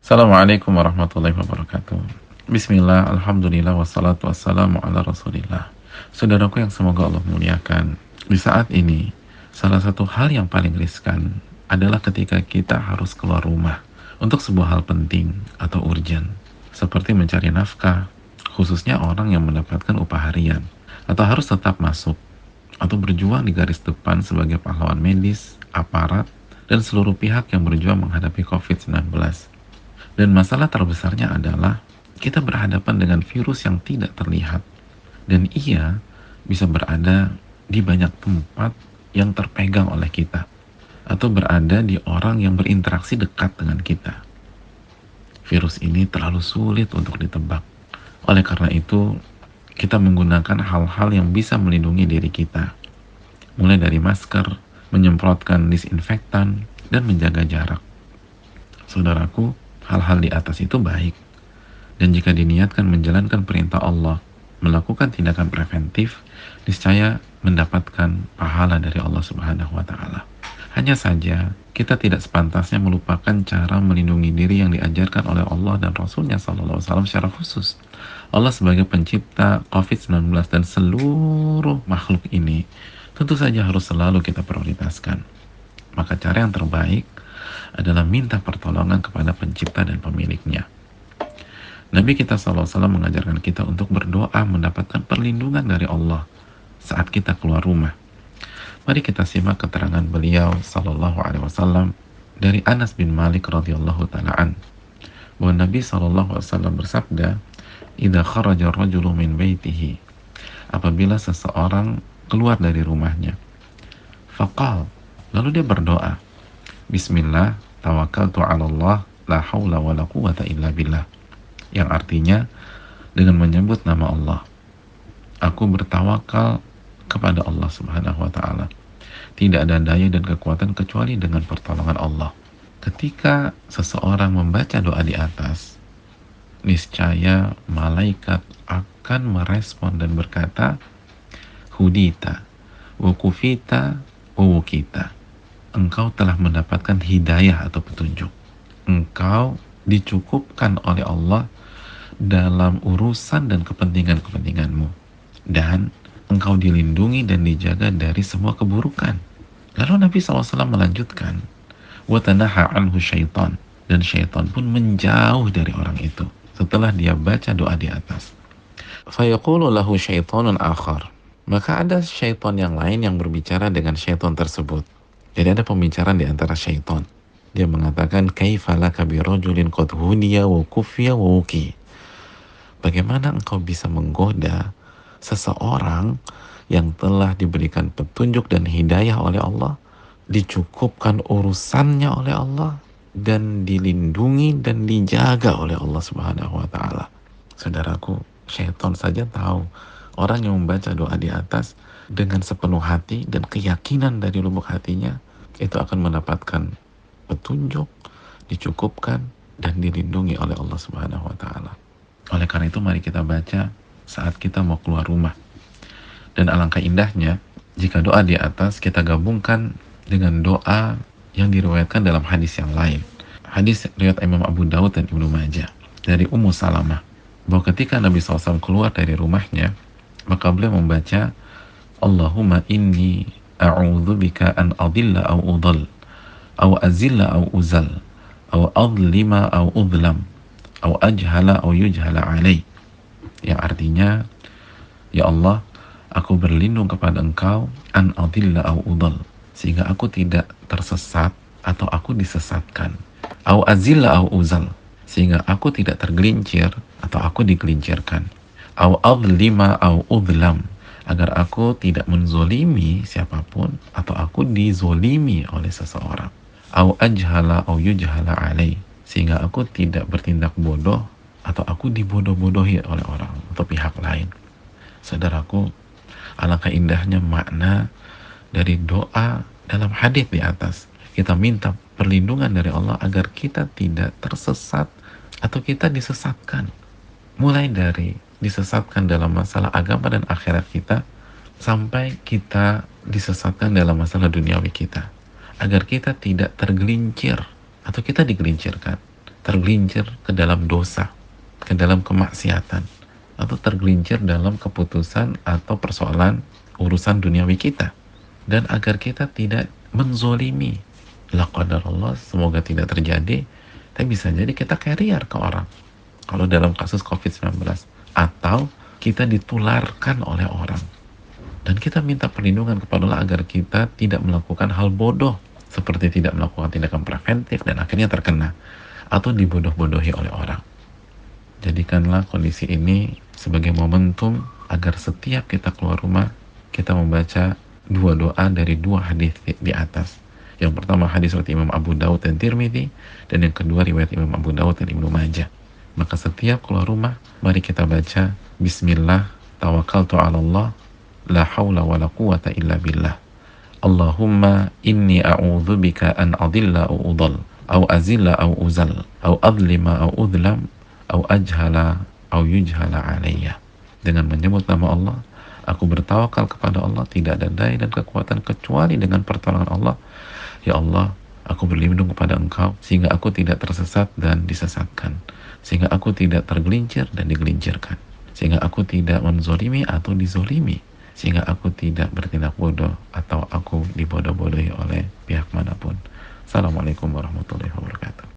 Assalamualaikum warahmatullahi wabarakatuh. Bismillah, alhamdulillah, wassalatu wassalamu ala rasulillah. Saudaraku yang semoga Allah muliakan, di saat ini, salah satu hal yang paling riskan adalah ketika kita harus keluar rumah untuk sebuah hal penting atau urgent, seperti mencari nafkah, khususnya orang yang mendapatkan upah harian, atau harus tetap masuk, atau berjuang di garis depan sebagai pahlawan medis, aparat, dan seluruh pihak yang berjuang menghadapi COVID-19. Dan masalah terbesarnya adalah kita berhadapan dengan virus yang tidak terlihat. Dan ia bisa berada di banyak tempat yang terpegang oleh kita. Atau berada di orang yang berinteraksi dekat dengan kita. Virus ini terlalu sulit untuk ditebak. Oleh karena itu, kita menggunakan hal-hal yang bisa melindungi diri kita. Mulai dari masker, menyemprotkan disinfektan, dan menjaga jarak. Saudaraku, hal-hal di atas itu baik. Dan jika diniatkan menjalankan perintah Allah, melakukan tindakan preventif, niscaya mendapatkan pahala dari Allah Subhanahu wa Ta'ala. Hanya saja, kita tidak sepantasnya melupakan cara melindungi diri yang diajarkan oleh Allah dan Rasulnya SAW secara khusus. Allah sebagai pencipta COVID-19 dan seluruh makhluk ini, tentu saja harus selalu kita prioritaskan. Maka cara yang terbaik adalah minta pertolongan kepada pencipta dan pemiliknya. Nabi kita SAW mengajarkan kita untuk berdoa mendapatkan perlindungan dari Allah saat kita keluar rumah. Mari kita simak keterangan beliau SAW dari Anas bin Malik radhiyallahu ta'ala bahwa Nabi SAW bersabda, "Idza kharaja ar-rajulu min baitihi," apabila seseorang keluar dari rumahnya, faqal, lalu dia berdoa, "Bismillah, tawakkaltu 'ala Allah, la haula wa la quwwata illa billah." Yang artinya, dengan menyebut nama Allah, aku bertawakal kepada Allah Subhanahu wa Ta'ala. Tidak ada daya dan kekuatan kecuali dengan pertolongan Allah. Ketika seseorang membaca doa di atas, niscaya malaikat akan merespon dan berkata, "Hudita, wukufita, wukita." Engkau telah mendapatkan hidayah atau petunjuk. Engkau dicukupkan oleh Allah dalam urusan dan kepentingan-kepentinganmu. Dan engkau dilindungi dan dijaga dari semua keburukan. Lalu Nabi SAW melanjutkan, "Watanaha anhu syaitan." Dan syaitan pun menjauh dari orang itu setelah dia baca doa di atas. Fayaqulu lahu syaitanun akhar. Maka ada syaitan yang lain yang berbicara dengan syaitan tersebut. Jadi ada pembicaraan di antara syaitan. Dia mengatakan, "Kaifa laka birajulin qad hudiya wa kufiya wa wuki." Bagaimana engkau bisa menggoda seseorang yang telah diberikan petunjuk dan hidayah oleh Allah, dicukupkan urusannya oleh Allah, dan dilindungi dan dijaga oleh Allah Subhanahu wa Ta'ala. Saudaraku, syaitan saja tahu orang yang membaca doa di atas dengan sepenuh hati dan keyakinan dari lubuk hatinya, itu akan mendapatkan petunjuk, dicukupkan, dan dilindungi oleh Allah Subhanahu wa Ta'ala. Oleh karena itu, mari kita baca saat kita mau keluar rumah. Dan alangkah indahnya jika doa di atas kita gabungkan dengan doa yang diriwayatkan dalam hadis yang lain. Hadis riwayat Imam Abu Daud dan Ibnu Majah dari Ummu Salamah, bahwa ketika Nabi SAW keluar dari rumahnya, maka beliau membaca, "Allahumma inni a'udzubika an adilla au udhal, au azilla au uzal, au adlima au udlam, au ajhala au yujhala alai." Yang artinya, ya Allah, aku berlindung kepada engkau an adilla au udhal, sehingga aku tidak tersesat atau aku disesatkan, au azilla au uzal, sehingga aku tidak tergelincir atau aku digelincirkan, au adlima au udlam, agar aku tidak menzolimi siapapun atau aku dizolimi oleh seseorang, au ajhala au yujhala alai, sehingga aku tidak bertindak bodoh atau aku dibodoh-bodohi oleh orang atau pihak lain. Saudaraku, alangkah indahnya makna dari doa dalam hadis di atas. Kita minta perlindungan dari Allah agar kita tidak tersesat atau kita disesatkan. Mulai dari disesatkan dalam masalah agama dan akhirat kita, sampai kita disesatkan dalam masalah duniawi kita. Agar kita tidak tergelincir atau kita digelincirkan tergelincir ke dalam dosa, ke dalam kemaksiatan, atau tergelincir dalam keputusan atau persoalan urusan duniawi kita. Dan agar kita tidak menzolimi, la qadarullah, semoga tidak terjadi, tapi bisa jadi kita carrier ke orang kalau dalam kasus COVID-19, atau kita ditularkan oleh orang. Dan kita minta perlindungan kepada Allah agar kita tidak melakukan hal bodoh, seperti tidak melakukan tindakan preventif dan akhirnya terkena, atau dibodoh-bodohi oleh orang. Jadikanlah kondisi ini sebagai momentum agar setiap kita keluar rumah, kita membaca dua doa dari dua hadis di atas. Yang pertama hadis riwayat Imam Abu Daud dan Tirmidzi, dan yang kedua riwayat Imam Abu Daud dan Ibnu Majah. Maka setiap keluar rumah, mari kita baca Bismillah, tawakkaltu ala Allah, la haula wa la quwata illa billah. Allahumma inni a'udzubika an adilla au udhal, au azilla au uzal, au adlima au udlam, au ajhala au yujhala alayya. Dengan menyebut nama Allah, aku bertawakal kepada Allah, tidak ada daya dan kekuatan kecuali dengan pertolongan Allah. Ya Allah, aku berlindung kepada Engkau sehingga aku tidak tersesat dan disesatkan, sehingga aku tidak tergelincir dan digelincirkan, sehingga aku tidak menzolimi atau dizolimi, sehingga aku tidak bertindak bodoh atau aku dibodoh-bodohi oleh pihak manapun. Assalamualaikum warahmatullahi wabarakatuh.